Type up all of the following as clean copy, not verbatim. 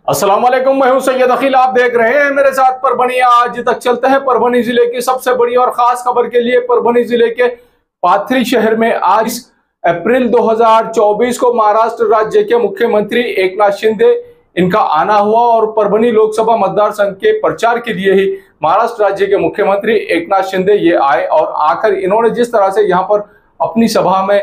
अस्सलाम वालेकुम, मैं हूं सैयद अखिल। आप देख रहे हैं मेरे साथ परभनी। आज तक चलते हैं परभनी जिले की सबसे बड़ी और खास खबर के लिए। परभनी जिले के पाथरी शहर में आज अप्रैल 2024 को महाराष्ट्र राज्य के मुख्यमंत्री एकनाथ शिंदे इनका आना हुआ और परभनी लोकसभा मतदार संघ के प्रचार के लिए ही महाराष्ट्र राज्य के मुख्यमंत्री एकनाथ शिंदे ये आए और आकर इन्होंने जिस तरह से यहाँ पर अपनी सभा में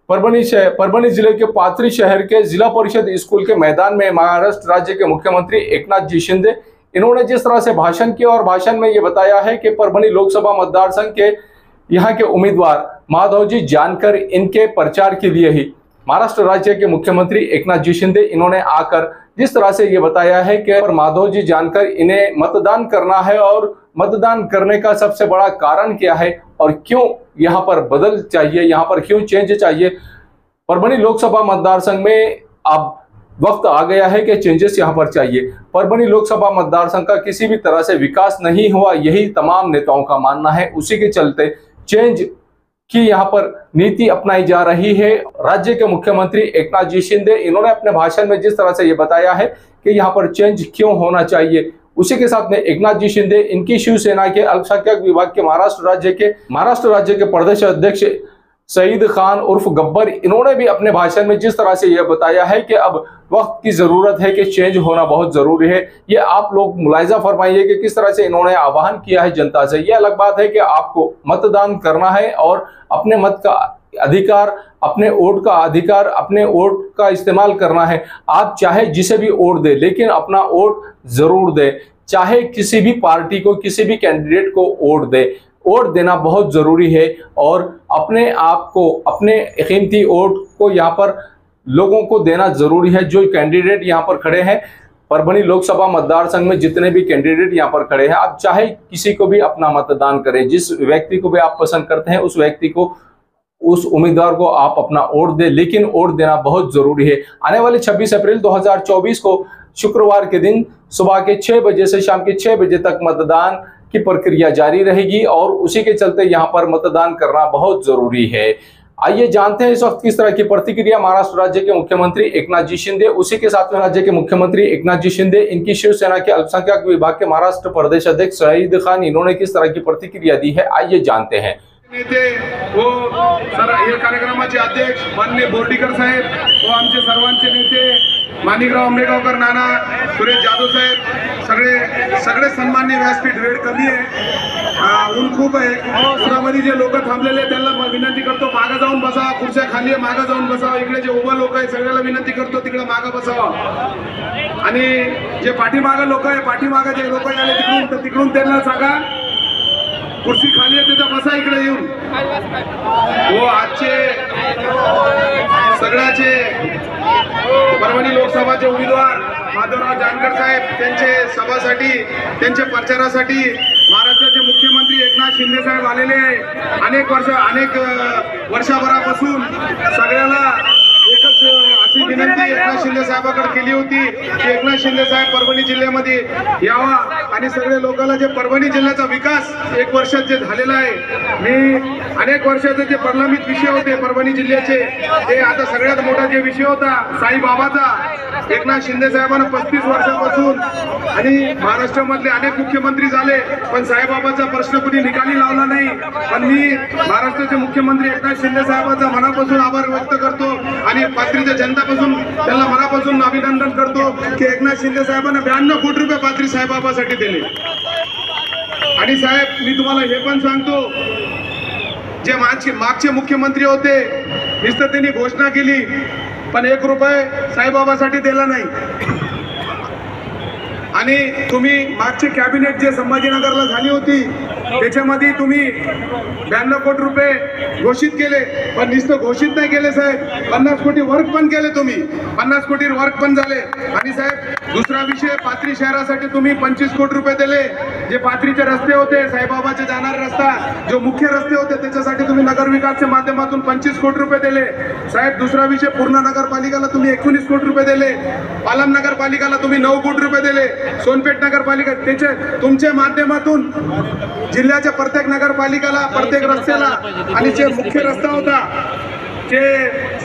परभनी जिले के पाथरी शहर के जिला परिषद स्कूल के मैदान में महाराष्ट्र राज्य के मुख्यमंत्री एकनाथ जी शिंदे इन्होंने जिस तरह से भाषण किया और भाषण में ये बताया है कि परभनी लोकसभा मतदार संघ के यहाँ के उम्मीदवार माधव जी जानकर इनके प्रचार के लिए ही महाराष्ट्र राज्य के मुख्यमंत्री एकनाथ जी शिंदे इन्होंने आकर जिस तरह से ये बताया है कि माधव जी जानकर इन्हें मतदान करना है और मतदान करने का सबसे बड़ा कारण क्या है और क्यों यहाँ पर बदल चाहिए, यहाँ पर क्यों चेंज चाहिए। परभनी लोकसभा मतदार संघ में अब वक्त आ गया है कि चेंजेस यहाँ पर चाहिए। परभनी लोकसभा मतदार संघ का किसी भी तरह से विकास नहीं हुआ, यही तमाम नेताओं का मानना है। उसी के चलते चेंज की यहाँ पर नीति अपनाई जा रही है। राज्य के मुख्यमंत्री एकनाथ जी शिंदे इन्होंने अपने भाषण में जिस तरह से ये बताया है कि यहाँ पर चेंज क्यों होना चाहिए, उसी के साथ में एकनाथ जी शिंदे इनकी शिवसेना के अल्पसंख्यक विभाग के महाराष्ट्र राज्य के प्रदेश अध्यक्ष सईद खान उर्फ गब्बर इन्होंने भी अपने भाषण में जिस तरह से यह बताया है कि अब वक्त की जरूरत है कि चेंज होना बहुत जरूरी है। ये आप लोग मुलाहिजा फरमाइए कि किस तरह से इन्होंने आह्वान किया है जनता से। यह अलग बात है कि आपको मतदान करना है और अपने मत का अधिकार, अपने वोट का अधिकार, अपने वोट का इस्तेमाल करना है। आप चाहे जिसे भी वोट दे लेकिन अपना वोट जरूर दे, चाहे किसी भी पार्टी को, किसी भी कैंडिडेट को वोट दे। वोट देना बहुत जरूरी है और अपने आप को, अपने कीमती वोट को यहाँ पर लोगों को देना जरूरी है। जो कैंडिडेट यहाँ पर खड़े हैं परभनी लोकसभा मतदार संघ में, जितने भी कैंडिडेट यहाँ पर खड़े हैं, आप चाहे किसी को भी अपना मतदान करें, जिस व्यक्ति को भी आप पसंद करते हैं उस व्यक्ति को, उस उम्मीदवार को आप अपना वोट दें, लेकिन वोट देना बहुत जरूरी है। आने वाले 26 अप्रैल 2024 को शुक्रवार के दिन सुबह के 6 बजे से शाम के 6 बजे तक मतदान की प्रक्रिया जारी रहेगी और उसी के चलते यहाँ पर मतदान करना बहुत जरूरी है। आइए जानते हैं इस वक्त किस तरह की प्रतिक्रिया महाराष्ट्र राज्य के मुख्यमंत्री एकनाथ जी शिंदे, उसी के साथ में राज्य के मुख्यमंत्री एकनाथ जी शिंदे इनकी शिवसेना के अल्पसंख्यक विभाग के महाराष्ट्र प्रदेश अध्यक्ष सईद खान इन्होंने किस तरह की प्रतिक्रिया दी है, आइए जानते हैं। नेते व हे कार्यक्रमाचे अध्यक्ष माननीय बोर्डीकर साहेब व आमचे सर्वांचे नेते माणिकराव आंबेगावकर, नाना सुरेश जाधव साहेब, सगळे सन्माननीय व्यासपीठ, वेळ कमी आहे, ऊन खूप आहे। पुरामध्ये जे लोक थांबलेले त्यांना विनंती करतो मागे जाऊन बसा, खुर्च्या खाली आहे मागे जाऊन बसा। इकडे जे उभा लोक आहे सगळ्याला विनंती करतो तिकडे मागे बसावा आणि जे पाठीमागे लोक आहे, पाठीमागे जे लोक आले तिकडून त्यांना सांगा कुर्सी खाली आहे तिथं बसा, इकडे येऊन। वो आजचे सगळ्याचे परभणी लोकसभाचे उमेदवार माधवराव जानकर साहेब त्यांचे सभासाठी, त्यांच्या प्रचारासाठी महाराष्ट्राचे मुख्यमंत्री एकनाथ शिंदे साहेब आलेले आहे। अनेक वर्षभरापासून सगळ्याला एकच अशी विनंती एकनाथ शिंदे साहेबांकडे केली होती की एकनाथ शिंदे साहेब परभणी जिल्ह्यामध्ये यावा आणि सगळे लोकांना जे परभणी जिल्ह्याचा विकास 1 वर्षात जे झालेला आहे, मी अनेक वर्षाचे जे प्रलंबित विषय होते परभणी जिल्ह्याचे, ते आता सगळ्यात मोठा जे विषय होता साईबाबाचा, एकनाथ शिंदे साहेबांना 35 वर्षापासून आणि महाराष्ट्रामधले अनेक मुख्यमंत्री झाले पण साईबाबाचा प्रश्न कुणी निकाली लावला नाही। पण मी महाराष्ट्राचे मुख्यमंत्री एकनाथ शिंदे साहेबांचा मनापासून आभार व्यक्त करतो आणि पाथरीच्या जनतापासून त्यांना मनापासून अभिनंदन करतो की एकनाथ शिंदे साहेबांना 92 कोटी रुपये पाथरी साईबाबासाठी दिले। आणि साहेब मी तुम्हाला हे पण सांगतो, जे मागचे मुख्यमंत्री होते नुसतं त्यांनी घोषणा केली पण 1 रुपये साईबाबासाठी दिला नाही। आणि तुम्ही मागचे कॅबिनेट जे संभाजीनगरला झाली होती त्याच्यामध्ये तुम्ही 92 कोटी रुपये घोषित केले पण नुसतं घोषित नाही केले साहेब, 50 कोटी वर्क पण केले तुम्ही, 50 कोटी वर्क पण झाले। आणि साहेब दुसरा विषय, पाथरी शहरासाठी तुम्ही 25 कोटी रुपये दिले। जे पाथरीचे रस्ते होते, साईबाबाचे जाणारे रस्ता, जो मुख्य रस्ते होते त्याच्यासाठी तुम्ही नगर विकासच्या माध्यमातून 25 कोटी रुपये दिले साहेब। दुसरा विषय, पूर्णा नगरपालिकेला तुम्ही 19 कोटी रुपये दिले, पालम नगरपालिकेला तुम्ही 9 कोटी रुपये दिले, सोनपेठ नगरपालिका त्याचे तुमच्या माध्यमातून जिल्ह्याच्या प्रत्येक नगरपालिकेला, प्रत्येक रस्त्याला आणि जे मुख्य रस्ता होता जे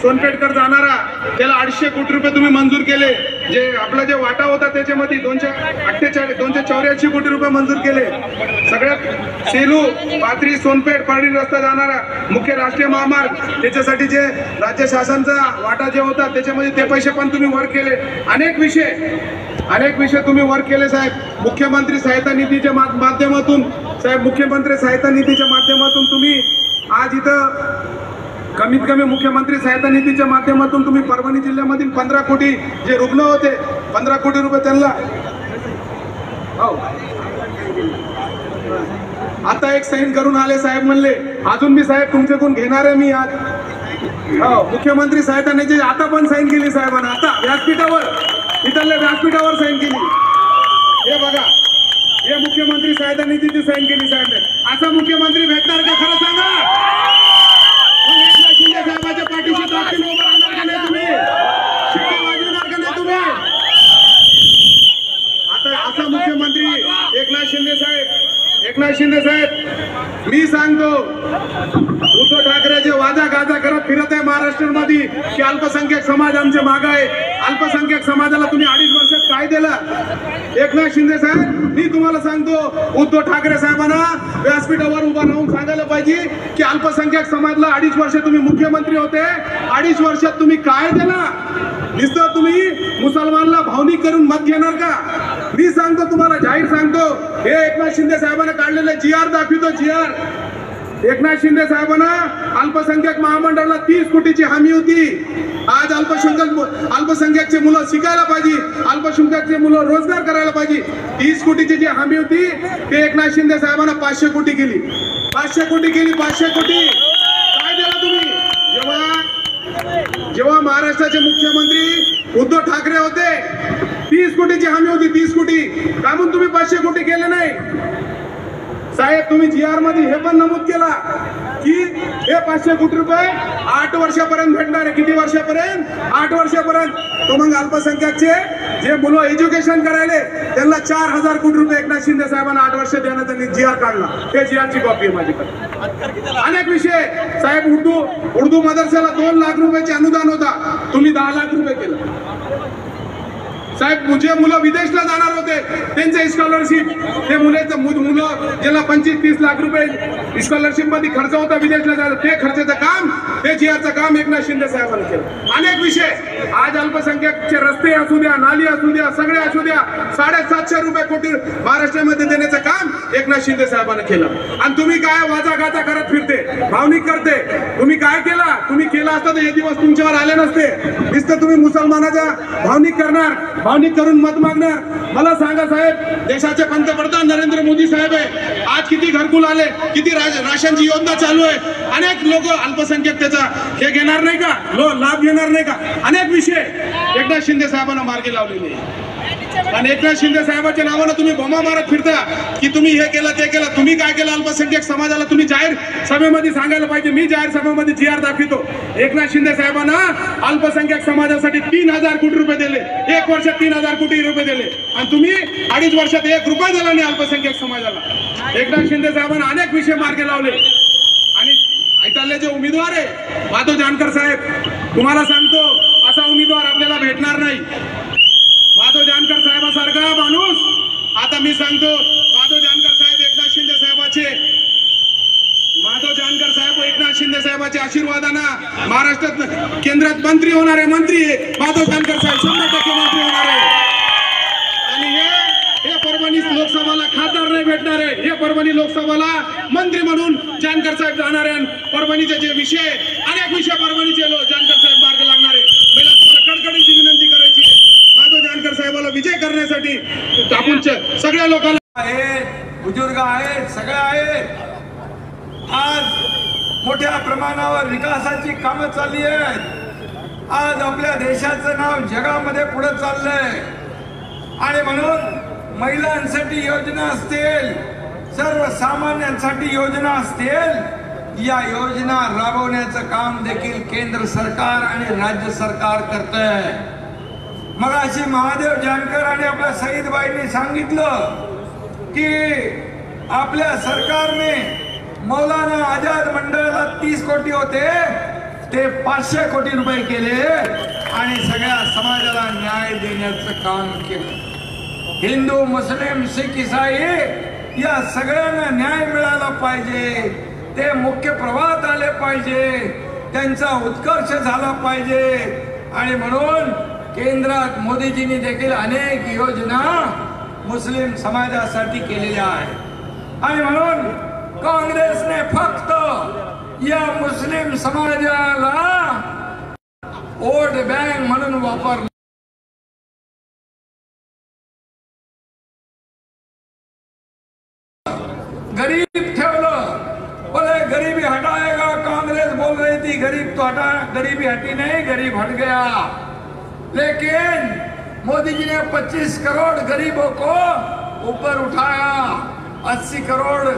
सोनपेठकर जाणारा त्याला 250 कोटी रुपये तुम्ही मंजूर केले. जे आपला जे वाटा होता त्याच्यामध्ये 284 कोटी रुपये मंजूर केले. सगळ्यात सेलू पाथरी सोनपेठ परळी रस्ता जाणारा मुख्य राष्ट्रीय महामार्ग त्याच्यासाठी जे राज्य शासनाचा वाटा जे होता त्याच्यामध्ये ते पैसे पण तुम्ही वर केले. अनेक विषय तुम्ही वर केले साहेब. मुख्यमंत्री सहायता निधीच्या माध्यमातून मुख्यमंत्री सहायता निधीच्या माध्यमातून तुम्ही आज इथं कमीत कमी मुख्यमंत्री सहायता निधीच्या माध्यमातून तुम्ही परभणी जिल्ह्यामधील 15 कोटी जे रुग्ण होते 15 कोटी रुपये त्यांना आता एक साईन करून आले साहेब. म्हणले अजून मी साहेब तुमच्याकडून घेणार आहे मी आज. मुख्यमंत्री सहायता निधी आता पण साईन केली साहेबांना. आता व्यासपीठावर इथल्या व्यासपीठावर साईन केली. हे बघा हे मुख्यमंत्री सहायता निधीची साईन केली साहेब. असा मुख्यमंत्री भेटणार का खरं सांगा. एकनाथ शिंदे साहेबांच्या पाठीशी ताकदीने उभं राहणार का नाही तुम्ही. शिट्ट्या वाजवणार का नाही तुम्ही. आता असा मुख्यमंत्री एकनाथ शिंदे साहेब मी सांगतो उद्धव ठाकरे जे वाजा गाजा करत फिरत आहे महाराष्ट्रामध्ये की अल्पसंख्याक समाज आमच्या मागे आहे. अल्पसंख्याक समाजाला तुम्ही 2.5 वर्षात काय दिलं. एकनाथ शिंदे साहेब मी तुम्हाला सांगतो उद्धव ठाकरे साहेबांना व्यासपीठावर उभा राहून सांगायला पाहिजे की अल्पसंख्याक समाजाला 2.5 वर्ष तुम्ही मुख्यमंत्री होते. 2.5 वर्षात तुम्ही काय दिला. नुसतं तुम्ही मुसलमानला भावनिक करून मत घेणार का. मी सांगतो तुम्हाला जाहीर सांगतो हे एकनाथ शिंदे साहेबांना काढलेले GR दाखवतो. GR एकनाथ शिंदे साहेबांना अल्पसंख्याक महामंडळाला 30 कोटीची हमी होती. आज अल्पसंख्याकचे मुलं शिकायला पाहिजे. अल्पसंख्याकचे मुलं रोजगार करायला पाहिजे. 30 कोटीची जी हमी होती ते एकनाथ शिंदे साहेबांना 500 कोटी केली. 500 कोटी केली. 500 कोटी काय दिला तुम्ही. जेव्हा महाराष्ट्राचे मुख्यमंत्री उद्धव ठाकरे होते 30 कोटीची हमी होती. 30 कोटी का म्हणून तुम्ही 500 कोटी केले नाही साहेब. तुम्ही GR मध्ये हे पण नमूद केला की हे 500 कोटी रुपये 8 वर्षापर्यंत भेटणार आहे. किती वर्षापर्यंत. 8 वर्षापर्यंत. तो मग अल्पसंख्याकचे जे मुलं एज्युकेशन करायले त्यांना 4000 कोटी रुपये एकनाथ शिंदे साहेबांना 8 वर्ष देण्याचा GR काढला. हे GR ची कॉपी आहे माझ्याकडे. अनेक विषय साहेब. उर्दू मदरसाला 2 लाख रुपयाचे अनुदान होता तुम्ही 10 लाख रुपये केलं साहेब. जे मुलं विदेशला जाणार होते त्यांचे स्कॉलरशिप ते मुलं ज्याला 25-30 लाख रुपये स्कॉलरशिप मध्ये खर्च होता विदेशला जायला ते खर्चाचं काम ते GRचं काम एकनाथ शिंदे साहेबांनी केलं. अनेक विषय आज अल्पसंख्याकचे रस्ते असू द्या नाली असू द्या सगळे असू द्या 750 कोटी महाराष्ट्रामध्ये देण्याचं काम एकनाथ शिंदे साहेबांनी केलं. आणि तुम्ही काय वाजा गाजा करत फिरते भावनिक करते. तुम्ही काय केला. तुम्ही केला असता तर हे दिवस तुमच्यावर आले नसते. नुसतं तुम्ही मुसलमानाचा भावनिक करणार भावनिक करून मत मागणार. मला सांगा साहेब देशाचे पंतप्रधान नरेंद्र मोदी साहेब आहे. आज किती घरकुल आले किती राशनची योजना चालू आहे. अनेक लोक अल्पसंख्याक त्याचा हे घेणार नाही का लाभ घेणार नाही का. अनेक विषय एकनाथ शिंदे साहेबांना मार्गी लावलेले आणि एकनाथ शिंदे साहेबांच्या नावानं तुम्ही बोंबा मारत फिरता की तुम्ही हे केलं ते केलं. तुम्ही काय केलं अल्पसंख्याक समाजाला तुम्ही जाहीर सभेमध्ये सांगायला पाहिजे. मी जाहीर सभेमध्ये GR दाखवतो. एकनाथ शिंदे साहेबांना अल्पसंख्याक समाजासाठी 3000 कोटी रुपये दिले. 1 वर्षात 3000 कोटी रुपये दिले आणि तुम्ही 2.5 वर्षात 1 रुपया दिला नाही अल्पसंख्याक समाजाला. एकनाथ शिंदे साहेबांना अनेक विषय मार्गी लावले. आणि इथले जे उमेदवार आहे माधव जानकर साहेब तुम्हाला सांगतो असा उमेदवार आपल्याला भेटणार नाही. माधव जानकर साहेबासारखा माणूस आता मी सांगतो माधव जानकर साहेब एकनाथ शिंदे साहेबाचे आशीर्वादानं महाराष्ट्रात केंद्रात मंत्री होणारे मंत्री माधव जानकर साहेब 100% मंत्री होणार आहे. आणि हे परभणी लोकसभाला खासदार नाही भेटणार आहे. हे परभणी लोकसभाला मंत्री म्हणून जानकर साहेब जाणार आहे. परभणीचे जे विषय अनेक विषय परभणीचे जानकर साहेब मार्ग लागणार आहे. मला तुम्हाला कडकडीची विनंती करायची माधव जानकर साहेबाला विजय करण्यासाठी आपण सगळ्या लोकांना आहेत बुजुर्ग आहेत सगळे आहेत. आज मोठ्या प्रमाणावर विकासाची कामं चालली आहेत. आज आपल्या देशाचं नाव जगामध्ये पुढे चाललंय आणि म्हणून महिलांसाठी योजना असतील सर्वसामान्यांसाठी योजना असतील या योजना राबवण्याचं काम देखील केंद्र सरकार आणि राज्य सरकार करतंय. मगाशी महादेव जानकर आणि आपल्या सईदबाईंनी सांगितलं की आपल्या सरकारने मौलाना आझाद मंडळाला 30 कोटी होते ते 500 कोटी रुपये केले आणि सगळ्या समाजाला न्याय देण्याचं काम केलं। हिंदू मुस्लिम शीख ईसाई या सगळ्यांना न्याय मिळाला पाहिजे, ते मुख्य प्रवाहात आले पाहिजे, त्यांचा उत्कर्ष झाला पाहिजे। आणि म्हणून केंद्रात मोदीजींनी देखील अनेक योजना मुस्लिम समाजासाठी केलेल्या आहेत आणि म्हणून काँग्रेसने फक्त या मुस्लिम समाजाला वोट बँक म्हणून वापरलं। गरीब ठेवलं, बोले गरीबी हटाएगा, कांग्रेस बोल रही थी गरीब तो हटा, गरीबी हटी नहीं, गरीब हट गया। लेकिन मोदी जी ने 25 करोड़ गरीबों को ऊपर उठाया, 80 करोड़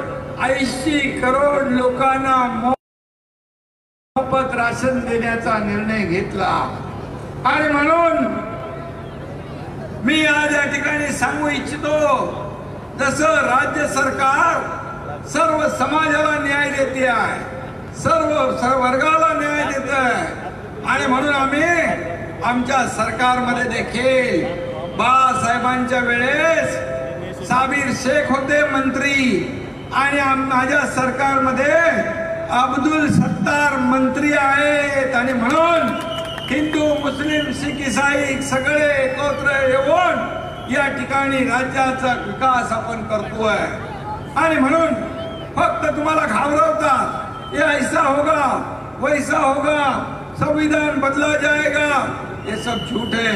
80 करोड़ लोकांना मोफत राशन देण्याचा निर्णय घेतला। आणि म्हणून मी आज या ठिकाणी सांगू इच्छितो, जसं राज्य सरकार सर्व समाजाला न्याय देते आहे, सर्व वर्गाला न्याय देत आहे आणि म्हणून आम्ही आमच्या सरकारमध्ये देखील बाळासाहेबांच्या वेळेस साबीर शेख होते मंत्री आणि माझ्या सरकारमध्ये अब्दुल सत्तार मंत्री आहेत आणि म्हणून हिंदू मुस्लिम शीख ईसाई सगळे एकत्र येऊन या ठिकाणी राज्याचा विकास आपण करतोय। आणि म्हणून फक्त तुम्हाला घाबरवतात, ये ऐसा होगा वैसा होगा, संविधान बदला जाएगा, ये सब झूठ है,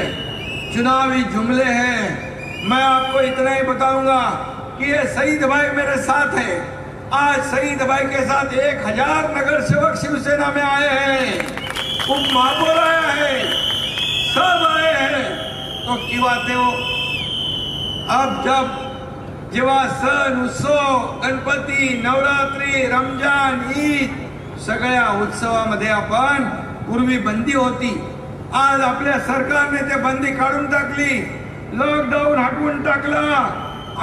चुनावी जुमले हैं। मैं आपको इतना ही बताऊंगा कि ये शहीद भाई मेरे साथ है, आज शहीद भाई के साथ 1000 नगर सेवक शिवसेना में आए हैं, उप महापौर आया है, सब आए हैं। तो क्यों आते हो? अब जब जेव्हा सण उत्सव, गणपती, नवरात्री, रमजान, ईद सगळ्या उत्सवामध्ये आपण पूर्वी बंदी होती, आज आपल्या सरकारने ते बंदी काढून टाकली, लॉकडाऊन हटवून टाकला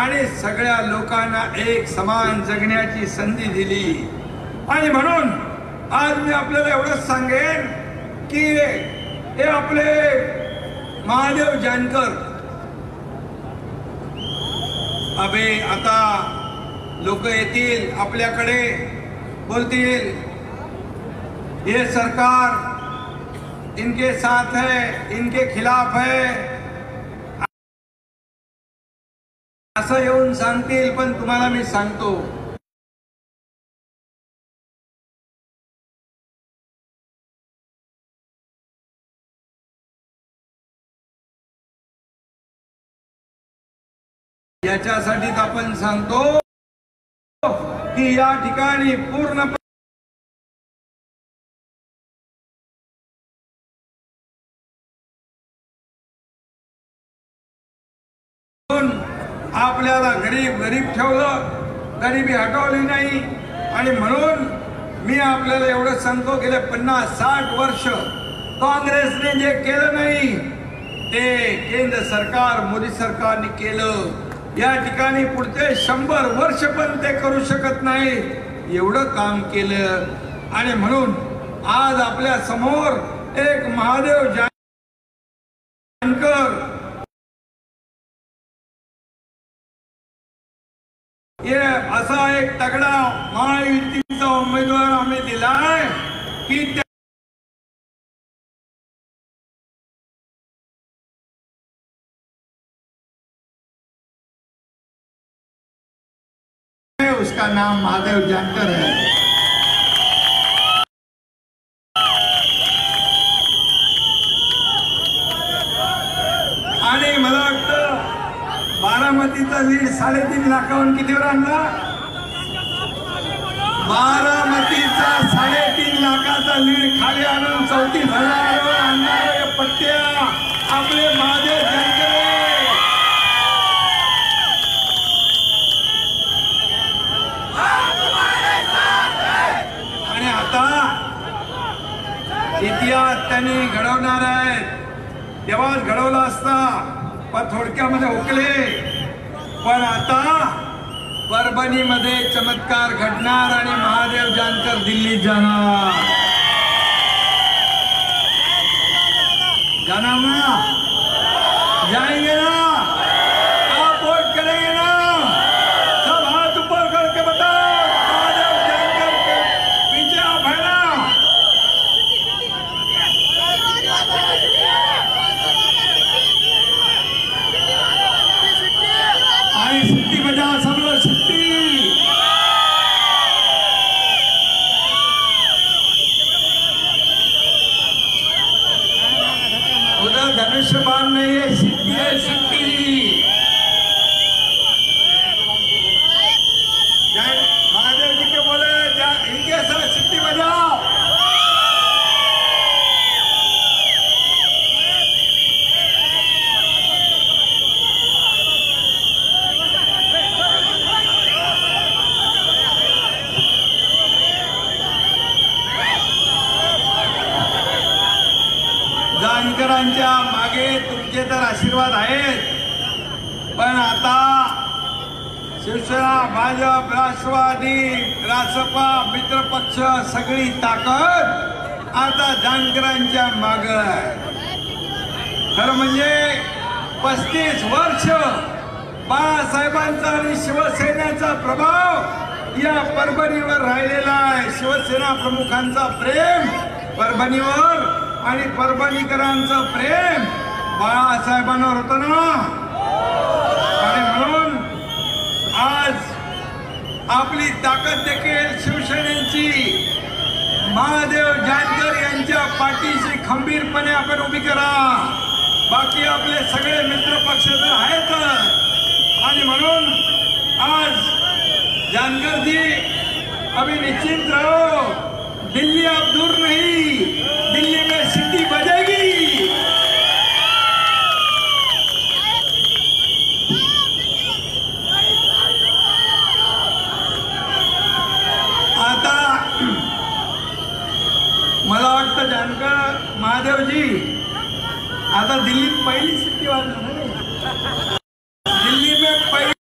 आणि सगळ्या लोकांना एक समान जगण्याची संधी दिली। आणि म्हणून आज मी आपल्याला एवढंच सांगेन की हे आपले महादेव जानकर अबे आता लोक येतील आपल्याकडे, बोलतील ये सरकार इनके साथ है, इनके खिलाफ है, असं येऊन सांगतील। पण तुम्हाला मी सांगतो, याच्यासाठीच आपण सांगतो की या ठिकाणी पूर्ण आपल्याला गरीब ठेवलं, गरिबी हटवली नाही। आणि म्हणून मी आपल्याला एवढं सांगतो, गेले 50-60 वर्ष काँग्रेसने जे केलं नाही ते केंद्र सरकार मोदी सरकारने केलं। या ठिकाणी पुढचे 100 वर्ष पण ते करू शकत नाही, एवढं काम केलं। आणि म्हणून आज आपल्या समोर एक महादेव जानकर ये असा एक तगडा महायुतीचा उमेदवार आम्ही दिलाय की उसका नाम महादेव जानकर है। आणि मला वाटतं बारामतीचा लीड 3.5 लाखाहून कितीवर आणला? बारामतीचा 3.5 लाखाचा लीड खाली आणून 34,000 आणणारे पट्ट्या आपले महादेव जानकर। आणि आता इतिहास त्यांनी घडवणार आहेत, तेव्हाच घडवला असता पण थोडक्यामध्ये हुकले। पण आता परभणीमध्ये चमत्कार घडणार आणि महादेव जानकर दिल्लीत जाणार। जाना ना, जाएंगे ना, आप वोट करेंगे ना? सब हाथ ऊपर करके बताओ, महादेव जानकर के पीछे आप है ना? आई सिट्टी बजाओ सब लोग, सिट्टी। उधर धनुष्य बाण नहीं है, सिट्टी है, सिट्टी। जय महादेव जी के बोले, इनके साथ सिट्टी बजाओ। जानकरांच्या मागे तुमचे तर आशीर्वाद आहेत, पण आता शिवसेना, भाजप, राष्ट्रवादी, रासपा, मित्रपक्ष सगळी ताकद आता जानकरांच्या मागे आहे। खरं म्हणजे 35 वर्ष बाळासाहेबांचा आणि शिवसेनेचा प्रभाव या परभणीवर राहिलेला आहे। शिवसेना प्रमुखांचा प्रेम परभणीवर आणि परभणीकरांचं प्रेम बाळासाहेबांवर होतं ना, आणि म्हणून आज आपली ताकद देखील शिवसेनेची महादेव जानकर यांच्या पाठीशी खंबीरपणे आपण उभी करा। बाकी आपले सगळे मित्र पक्ष तर आहेतच, आणि म्हणून आज जानकर जी अभी निश्चिंत रहो, दिल्ली अब दूर नहीं, दिल्ली में सिटी बजेगी। आता मला वाटतं जानकर महादेवजी आता दिल्लीत पहिली सिटी वाजणार नाही, दिल्ली में पहिली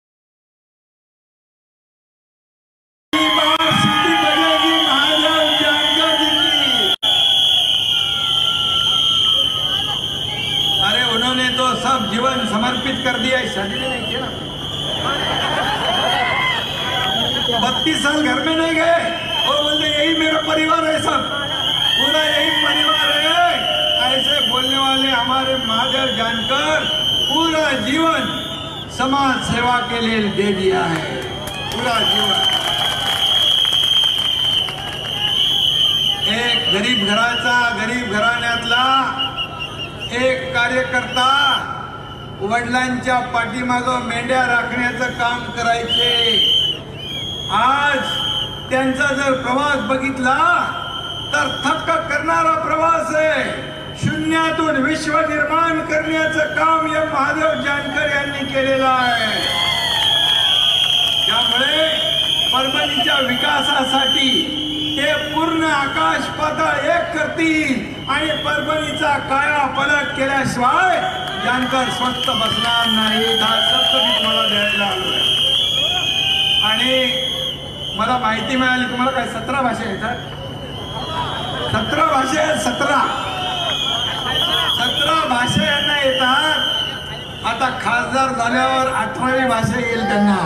सिटी बजेगी महादेव जानकर जी की। अरे उन्होंने तो सब जीवन समर्पित कर दिया, शादी भी नहीं किया, 32 साल घर में नहीं गए, वो बोलते यही मेरा परिवार है, सब पूरा यही परिवार है। ऐसे बोलने वाले हमारे महादेव जानकर पूरा जीवन समाज सेवा के लिए दे दिया है, पूरा जीवन। एक गरीब घराचा, गरीब घराण्यातला एक कार्यकर्ता वडिलांच्या पाठीमागं मेंढ्या राखण्याचं काम करायचे। आज त्यांचा जर प्रवास बघितला तर थक्क करणारा प्रवास आहे। शून्यातून विश्व निर्माण करण्याचं काम या महादेव जानकर यांनी केलेलं आहे। त्यामुळे परभणीच्या विकासासाठी ते पूर्ण आकाश पाताळ एक करतील, आणि परभणीचा काया पलट केल्याशिवाय जानकर स्वस्त बसणार नाही। हा शब्द मी तुम्हाला द्यायला आलोय। आणि मला माहिती मिळाली, तुम्हाला काय 17 भाषा येतात? 17 भाषा आहेत, 17 भाषा यांना येतात। आता खासदार झाल्यावर 18वी भाषा येईल त्यांना।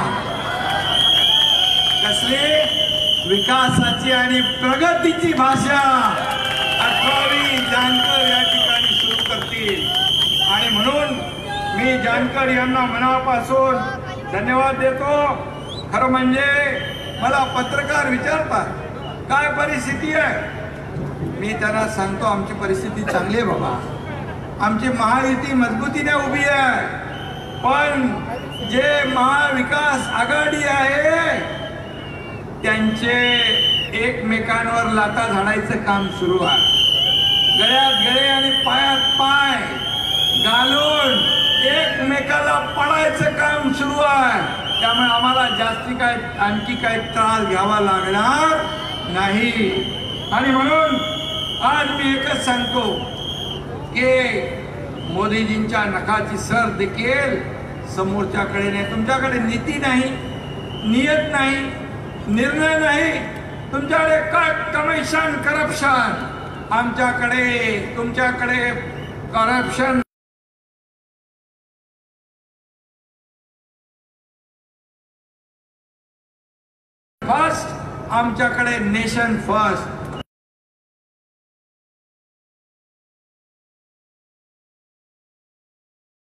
कसली? विकासाची आणि प्रगतीची भाषा 18वी जानकर या ठिकाणी सुरू करतील। आणि म्हणून मी जानकर यांना मनापासून धन्यवाद देतो। खरं म्हणजे मला पत्रकार विचारतात काय परिस्थिती आहे, मी त्यांना सांगतो आमची परिस्थिती चांगली आहे बाबा, आमची महायुती मजबूतीने उभी आहे, पण जे महाविकास आघाडी आहे त्यांचे एकमेकांवर लाथा झाडायचं काम सुरू आहे। गळ्यात गळे आणि पायात पाय घालून एकमेकाला पडायचं काम सुरू आहे। त्यामुळे आम्हाला जास्ती काय आणखी काय त्रास घ्यावा लागणार नाही। आणि म्हणून आज मी एकच सांगतो की मोदीजींच्या नखाची सर देखील समोरच्याकडे नाही, तुमच्याकडे नीती नाही, नियत नाही, निर्णय नाही, तुमच्याकडे कट कमिशन करप्शन, आमच्याकडे तुमच्याकडे करप्शन फर्स्ट, आमच्याकडे नेशन फर्स्ट.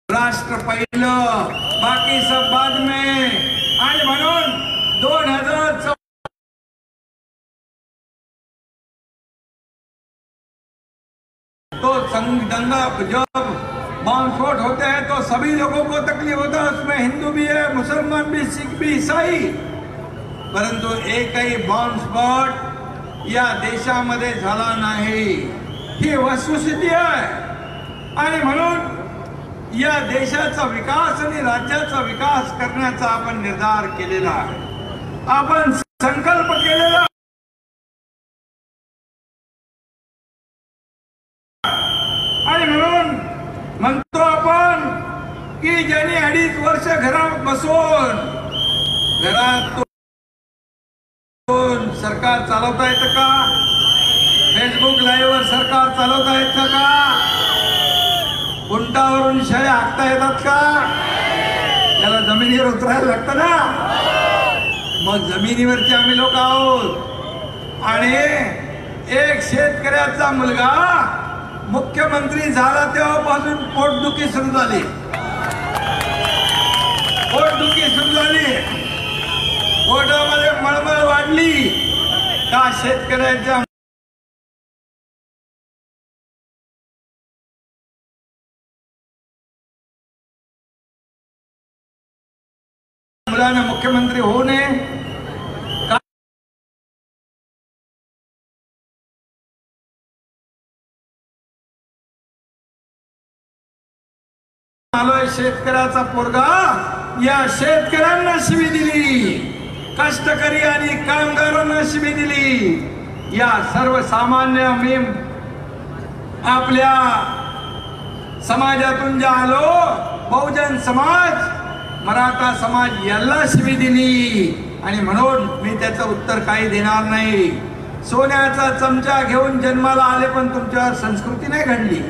राष्ट्र पहिलं, बाकी सब बाद में. आणि म्हणून 2014 तो दंगा, जब बॉम्ब स्फोट होते हैं तो सभी लोगों को तकलीफ होता है. उसमें हिंदू भी है, मुसलमान भी, सिख भी, ईसाई. परंतु एकही बॉम्ब स्फोट या देशामध्ये झाला नाही, ही वस्तुस्थिती आहे. आणि म्हणून या देशाचा विकास आणि राज्याचा विकास करण्याचा आपण निर्धार केलेला आहे, आपण संकल्प केलेला. आणि म्हणून म्हणतो आपण की ज्यांनी 2.5 वर्ष घरात बसून सरकार चालवता येतं का? फेसबुक लाईव्ह वर सरकार चालवता येतं का? उंटावरून शाळा हाकता येतात का? त्याला जमिनीवर उतरायला लागतं ना. मग जमिनीवरचे आम्ही लोक आहोत. आणि एक शेतकऱ्याचा मुलगा मुख्यमंत्री झाला तेव्हापासून पोटदुखी सुरू झाली. पोटदुखी सुरू झाली, पोटामध्ये मळमळ वाढली का? शेतकऱ्याच्या मुलाने मुख्यमंत्री होऊ नये. आलोय शेतकऱ्याचा पोरगा, या शेतकऱ्यांना शिवी दिली, कष्टकरी आणि कामगारांना शिवी दिली. या सर्वसामान्य मी आपल्या समाजातून जे आलो, बहुजन समाज, मराठा समाज, याला शिवी दिली. आणि म्हणून मी त्याचं उत्तर काही देणार नाही. सोन्याचा चमचा घेऊन जन्माला आले, पण तुमच्यावर संस्कृती नाही घडली,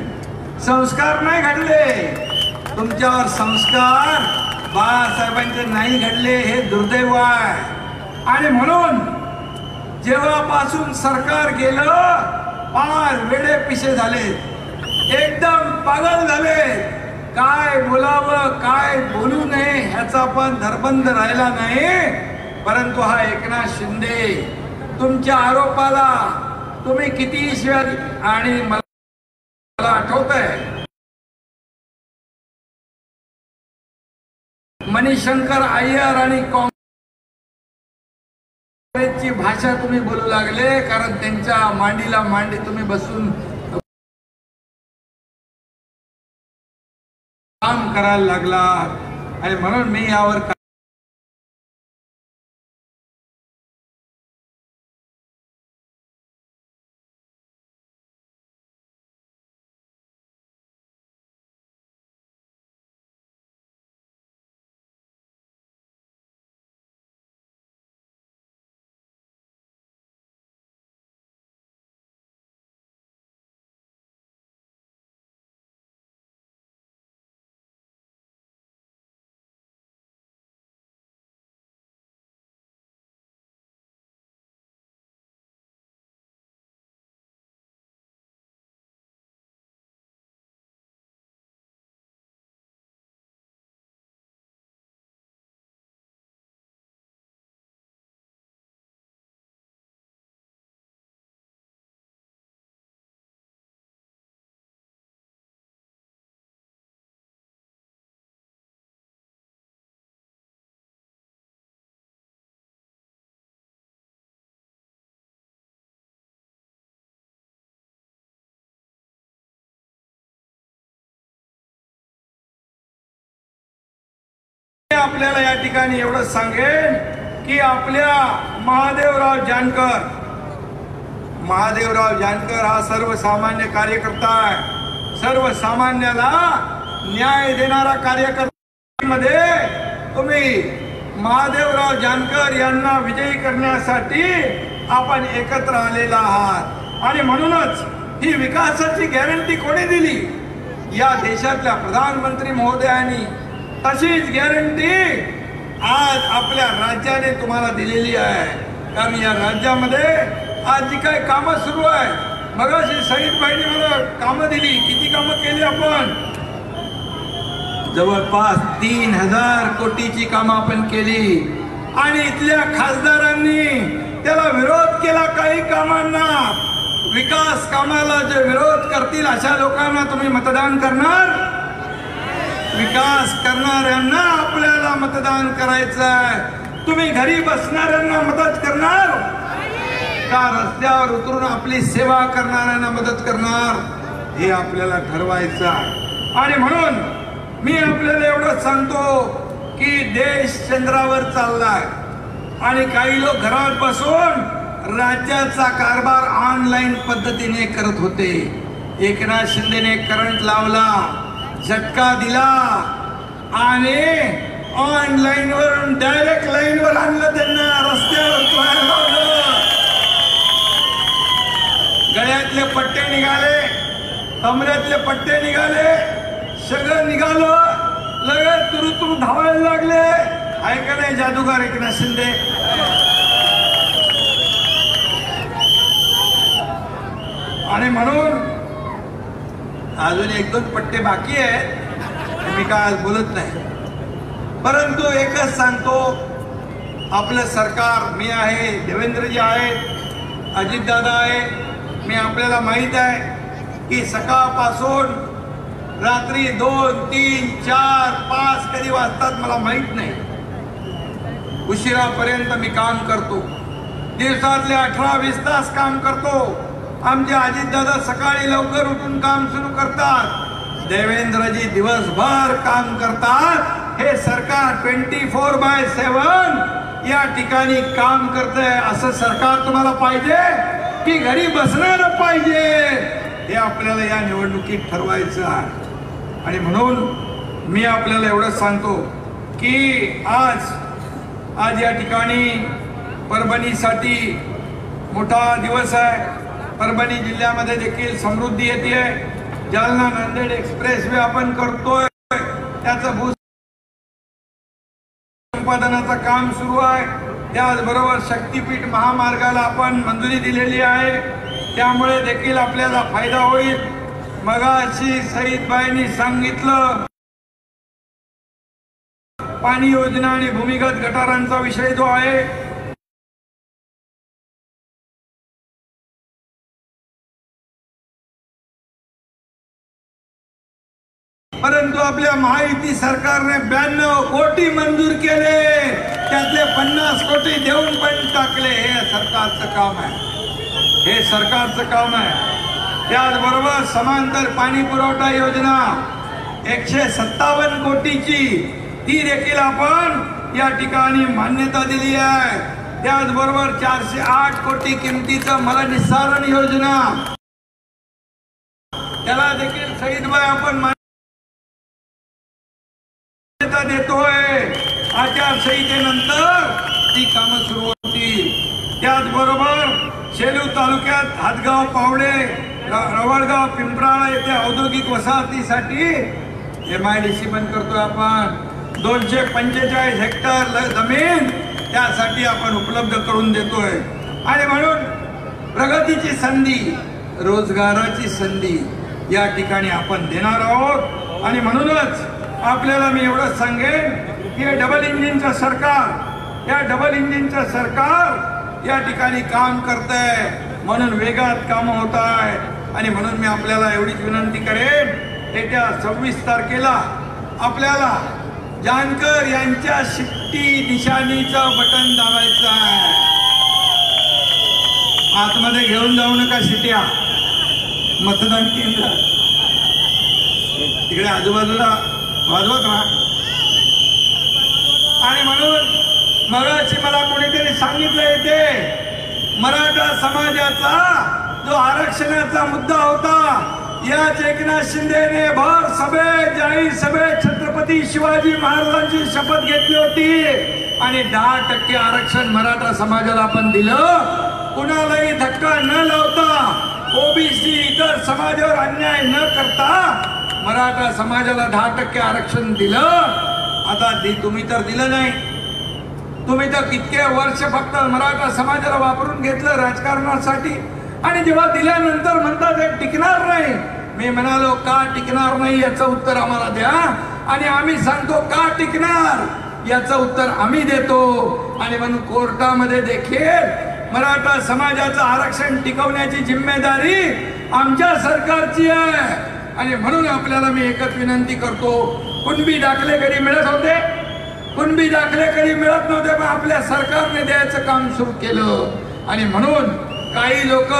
संस्कार नाही घडले. तुमच्यावर संस्कार बाळासाहेबांचे नाही घडले, हे दुर्दैव आहे. आणि म्हणून जेव्हापासून सरकार गेलं, फार वेडे पिशे झाले, एकदम पागल झाले. काय बोलावं, काय बोलू नये ह्याचा पण धरबंध राहिला नाही. परंतु हा एकनाथ शिंदे, तुमच्या आरोपाला तुम्ही किती शिवाय. आणि मला आठवतंय मणिशंकर अय्यर आणि काँग्रेसची भाषा तुम्ही बोलू लागले, कारण त्यांच्या मांडीला मांडी तुम्ही बसून काम करायला लागला. आणि म्हणून मी यावर आपल्याला या ठिकाणी एवढं सांगेन की आपल्या महादेवराव जानकर हा सर्वसामान्य कार्यकर्ता आहे. सर्वसामान्याला न्याय देणारा कार्यकर्त्यामध्ये तुम्ही महादेवराव जानकर यांना विजयी करण्यासाठी आपण एकत्र आलेला आहात. आणि म्हणूनच ही विकासाची गॅरंटी कोणी दिली? या देशातल्या प्रधानमंत्री महोदयांनी तशीच गॅरंटी आज आपल्या राज्याने तुम्हाला दिलेली आहे. कारण या राज्यामध्ये आज जी काही कामं सुरू आहे, मगाशी सईदबाईंनी मला कामं दिली. किती कामं केली आपण? जवळपास 3000 कोटीची कामं आपण केली. आणि इथल्या खासदारांनी त्याला विरोध केला. काही कामांना, विकास कामाला जे विरोध करतील अशा लोकांना तुम्ही मतदान करणार? विकास करणाऱ्यांना आपल्याला मतदान करायचं आहे. तुम्ही घरी बसणाऱ्यांना मदत करणार का रस्त्यावर उतरून आपली सेवा करणाऱ्यांना मदत करणार? हे आपल्याला ठरवायचं आहे. आणि म्हणून मी आपल्याला एवढं सांगतो की देश चंद्रावर चाललाय आणि काही लोक घरात बसून राज्याचा कारभार ऑनलाईन पद्धतीने करत होते. एकनाथ शिंदेने करंट लावला, झटका दिला आणि ऑनलाईन वरून डायरेक्ट लाईन वर आणलं. त्यांना रस्त्यावर उतरायला लावलं. गळ्यातले पट्टे निघाले, कमऱ्यातले पट्टे निघाले, सगळं निघालं. लगेच तुरु धावायला लागले. ऐका नाही जादूगार एकनाथ शिंदे. आणि म्हणून अजून 1-2 पट्टे बाकी आहेत. मी काय आज बोलत नाही, परंतु एकच सांगतो, आपलं सरकार, मी आहे, देवेंद्रजी आहेत, अजितदादा आहे. मी आपल्याला माहित आहे की सकाळपासून रात्री 2, 3, 4, 5 कधी वाजतात मला माहित नाही. उशिरापर्यंत मी काम करतो. दिवसातले 18-20 तास काम करतो. आमचे अजितदादा सकाळी लवकर उठून काम सुरू करतात. देवेंद्रजी दिवसभर काम करतात. हे सरकार 24/7 या ठिकाणी काम करतंय. असं सरकार तुम्हाला पाहिजे की घरी बसणार पाहिजे? हे आपल्याला या निवडणुकीत ठरवायचं आहे. आणि म्हणून मी आपल्याला एवढं सांगतो की आज या ठिकाणी परभणीसाठी मोठा दिवस आहे. परभणी जिल्ह्यामध्ये देखील समृद्धी येते. जालना नांदेड एक्सप्रेस वे आपण करतोय, त्याचं भूसंपादनाचं काम सुरू आहे. त्याचबरोबर शक्तीपीठ महामार्गाला आपण मंजुरी दिलेली आहे. त्यामुळे देखील आपल्याला फायदा होईल. मगाशी सईदबाईंनी सांगितलं, पाणी योजना आणि भूमिगत गटारांचा विषय जो आहे, परंतु आपल्या महायुती सरकारने 92 कोटी मंजूर केले. त्यातले 50 कोटी देऊन पण टाकले. हे सरकारचं काम आहे. हे सरकारचं काम आहे. त्याचबरोबर समांतर पाणी पुरवठा योजना 157 कोटीची, ती देखील आपण या ठिकाणी मान्यता दिली आहे. त्याचबरोबर 408 कोटी किमतीचं मलनिस्सारण योजना, त्याला देखील सईदबाई आपण मान्यता देतोय. आचारसंहितेनंतर ती कामं सुरू होतील. त्याचबरोबर शेलू तालुक्यात हातगाव, पावडे, रवळगाव, पिंपराळा येथे औद्योगिक वसाहतीसाठी MIDC बंद करतोय आपण. 245 हेक्टर जमीन त्यासाठी आपण उपलब्ध करून देतोय. आणि म्हणून प्रगतीची संधी, रोजगाराची संधी या ठिकाणी आपण देणार आहोत. आणि म्हणूनच आपल्याला मी एवढंच सांगेन की डबल इंजिनचं सरकार, या डबल इंजिनचं सरकार या ठिकाणी काम करतंय. म्हणून वेगात कामं होत आहे. आणि म्हणून मी आपल्याला एवढीच विनंती करेन, येत्या 26 तारखेला आपल्याला जानकर यांच्या शिट्टी निशाणीचं बटन दाबायचं आहे. आतमध्ये घेऊन जाऊ नका शिट्ट्या. मतदान केंद्र तिकडे आजूबाजूला वाजवत राहा. आणि म्हणून मगाशी मला कोणीतरी सांगितलं, येते मराठा समाजाचा जो आरक्षणाचा मुद्दा होता, याच एकनाथ शिंदेने भर सभेत, जाहीर सभेत छत्रपती शिवाजी महाराजांची शपथ घेतली होती आणि 10% आरक्षण मराठा समाजाला आपण दिलं. कुणालाही धक्का न लावता, OBC इतर समाजावर अन्याय न करता मराठा समाजाला 10% आरक्षण दिलं. आता तुम्ही तर दिलं नाही. तुम्ही तर कितके वर्ष फक्त मराठा समाजाला वापरून घेतलं राजकारणासाठी, आणि जेव्हा दिल्यानंतर म्हणतात हे टिकणार नाही. मी म्हणालो का टिकणार नाही याचं उत्तर आम्हाला द्या, आणि आम्ही सांगतो का टिकणार याचं उत्तर आम्ही देतो. आणि म्हणून कोर्टामध्ये देखील मराठा समाजाचं आरक्षण टिकवण्याची जिम्मेदारी आमच्या सरकारची आहे. आणि म्हणून आपल्याला मी एकच विनंती करतो, कुणबी दाखले कधी मिळत होते, कुणबी दाखले कधी मिळत नव्हते, पण आपल्या सरकारने द्यायचं काम सुरू केलं. आणि म्हणून काही लोक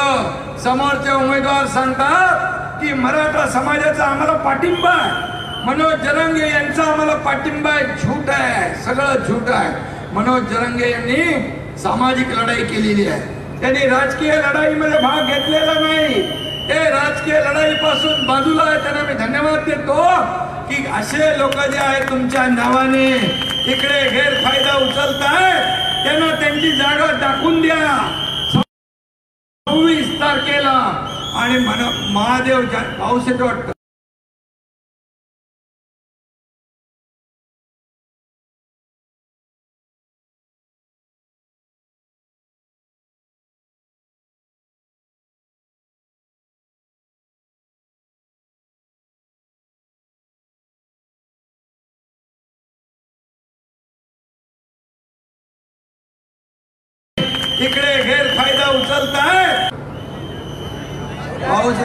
समोरचे उमेदवार सांगतात की मराठा समाजाचा आम्हाला पाठिंबा आहे, मनोज जरंगे यांचा आम्हाला पाठिंबा आहे. झूट आहे, सगळं झूट आहे. मनोज जरंगे यांनी सामाजिक लढाई केलेली आहे, त्यांनी राजकीय लढाईमध्ये भाग घेतलेला नाही. ते राजकीय लढाईपासून बाजूला आहे. त्यांना मी धन्यवाद देतो की असे लोक जे आहेत तुमच्या नावाने इकडे गैरफायदा उचलताय, त्यांना त्यांची जागा टाकून द्या 26 तारखेला. आणि महादेव पाऊस येतो वाटतं. इकडे गैरफायदा उचलताय पाऊस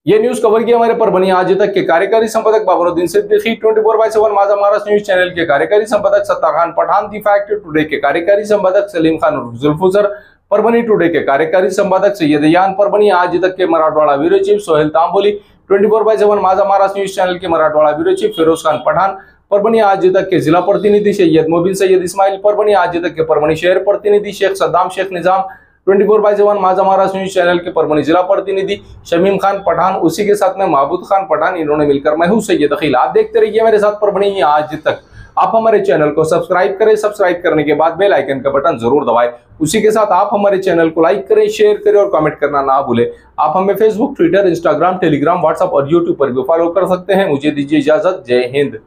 ये न्यूज कवर किया हमारे परभणी आज तक के कार्यकारी संपादक बाबरुद्दीन सिद्दीकी, 24/7 माझा महाराष्ट्र न्यूज चैनल के कार्यकारी संपादक Sattar Khan Pathan, The Fact Today के कार्यकारी संपादक सलीम खान उर्फ जुल्फुजर, परभणी टुडे के कार्यकारी संपादक सैयद यान, परभणी आज तक के मराठवाड़ा ब्यूरो चीफ सोहेल तांबोली, 24/7 माझा महाराष्ट्र न्यूज चैनल के मराठवाड़ा ब्यूरो चीफ फिरोज खान पठान, परभणी आज तक के जिला प्रतिनिधि सैयद मोबिन सैयद इस्माइल, परभणी आज तक के परभणी शहर प्रतिनिधि शेख सद्दाम शेख निजाम, 24/7 माझा महाराष्ट्र न्यूज चैनल के परभणी जिला प्रतिनिधि शमीम खान पठान, उसी के साथ में महबूद खान पठान, इन्होंने मिलकर मैं हूं सैयद अखिल। आप देखते रहिए मेरे साथ परभणी आज तक। आप हमारे चैनल को सब्सक्राइब करें, सब्सक्राइब करने के बाद बेल आइकन का बटन जरूर दबाएं। उसी के साथ आप हमारे चैनल को लाइक करें, शेयर करें और कमेंट करना ना भूलें। आप हमें Facebook, Twitter, Instagram, Telegram, WhatsApp और यूट्यूब पर भी फॉलो कर सकते हैं। मुझे दीजिए इजाजत। जय Hind.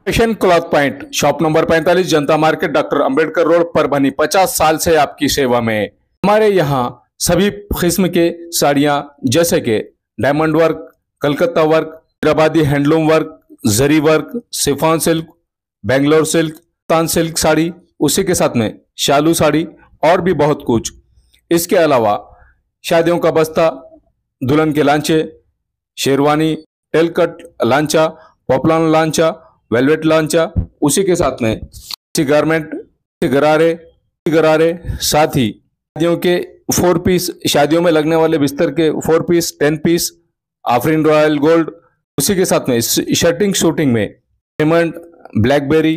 Fashion cloth point, shop number 45, Janata market, doctor Ambedkar road, Parbhani. 50 साल से आपकी सेवा में। हमारे यहाँ सभी किस्म के साड़ियाँ जैसे कि diamond work, Calcutta work, Hyderabadi handloom work, zari work, chiffon silk, Bangalore silk, तान सिल्क साड़ी, उसी के साथ में शालू साड़ी और भी बहुत कुछ। इसके अलावा शादियों का बस्ता, दुल्हन के लांचे, शेरवानी, टेलकट लांचा, पॉपलान लांचा, वेलवेट लांचा, उसी के साथ में गारमेंट, गरारे, साथ ही शादियों के 4 पीस, शादियों में लगने वाले बिस्तर के 4 piece, 10 piece, Afreen royal gold, उसी के साथ में शर्टिंग शूटिंग में diamond, BlackBerry,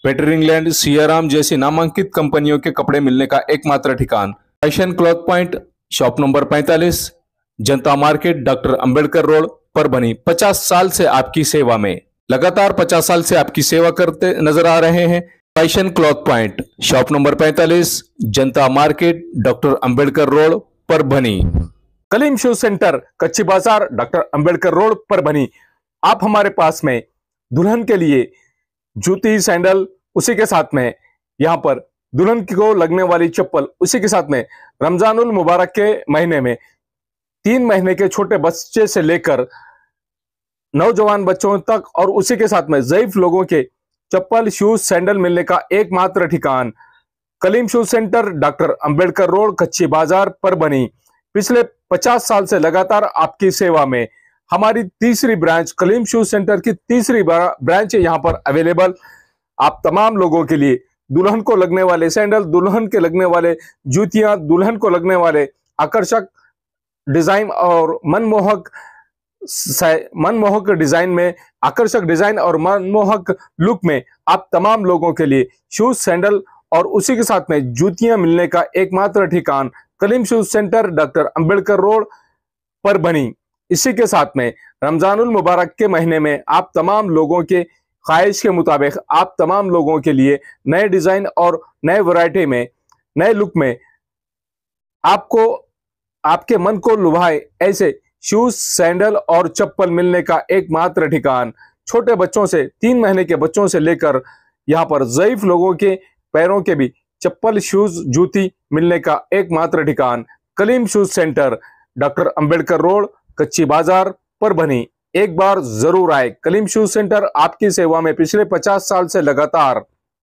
Peter England, Siyaram जैसी नामांकित कंपनियों के कपड़े मिलने का एकमात्र ठिकान fashion cloth point, shop number 45, Janata market, doctor Ambedkar road, Parbhani. 50 साल से आपकी सेवा में, लगातार 50 साल से आपकी सेवा करते नजर आ रहे हैं। Fashion cloth point, shop number 45, Janata market, doctor Ambedkar road, Parbhani. Kaleem shoe centre, कच्ची बाजार, डॉक्टर अंबेडकर रोड, परभणी। आप हमारे पास में दुल्हन के लिए जूती, सैंडल, उसी के साथ में यहाँ पर दुल्हन को लगने वाली चप्पल, उसी के साथ में रमजानुल मुबारक के महीने में 3 महीने के छोटे बच्चे से लेकर नौजवान बच्चों तक और उसी के साथ में ज़ईफ लोगों के चप्पल, शूज, सैंडल मिलने का एकमात्र ठिकान Kaleem shoe centre, doctor Ambedkar road, कच्ची बाजार, परभणी। पिछले 50 साल से लगातार आपकी सेवा में। हमारी तीसरी ब्रांच, कलीम शू सेंटर की तीसरी ब्रांच यहाँ पर अवेलेबल। आप तमाम लोगों के लिए दुल्हन को लगने वाले सैंडल, दुल्हन के लगने वाले जूतियां, दुल्हन को लगने वाले आकर्षक डिजाइन और मनमोहक डिजाइन में, आकर्षक डिजाइन और मनमोहक लुक में आप तमाम लोगों के लिए शूज, सैंडल और उसी के साथ में जूतियां मिलने का एकमात्र ठिकान Kaleem shoes centre, doctor Ambedkar road, Parbhani. इसी के साथ में रमजानुल मुबारक के महीने में आप तमाम लोगों के ख्वाहिश के मुताबिक आप तमाम लोगों के लिए नए डिजाइन और नए वैरायटी में, नए लुक में आपको आपके मन को लुभाए ऐसे शूज, सैंडल और चप्पल मिलने का एकमात्र ठिकान। छोटे बच्चों से, 3 महीने के बच्चों से लेकर यहाँ पर ज़ईफ लोगों के पैरों के भी चप्पल, शूज, जूती मिलने का एकमात्र ठिकान Kaleem shoes centre, doctor Ambedkar road, कच्ची बाजार, परभणी। एक बार जरूर आए। कलीम शूज सेंटर आपकी सेवा में पिछले 50 साल से लगातार।